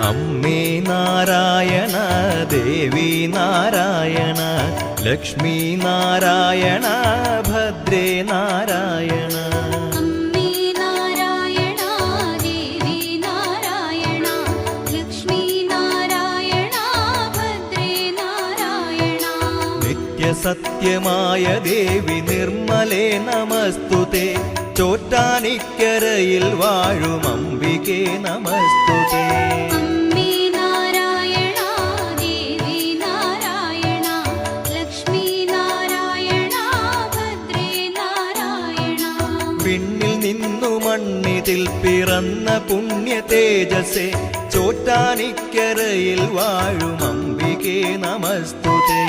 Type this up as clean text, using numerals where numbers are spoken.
അമ്മേ നാരായണ ദേവി നാരായണ ലക്ഷ്മി നാരായണ ഭദ്രേ നാരായണ. അമ്മേ നാരായണ ദേവി നാരായണ ലക്ഷ്മി നാരായണ ഭദ്രേ നാരായണ. നിത്യസത്യമായ ദേവി നിർമ്മലേ നമസ്തുതേ. ചോറ്റാനിക്കരയിൽ വാഴും അംബികേ നമസ്തുതേ. അമ്മേ നാരായണ ദേവി നാരായണ ലക്ഷ്മി നാരായണ ഭദ്രേ നാരായണ. വിണ്ണിൽ നിന്നു മണ്ണിതിൽ പിറന്ന പുണ്യ തേജസ്സേ. ചോറ്റാനിക്കരയിൽ വാഴും അംബികേ നമസ്തുതേ.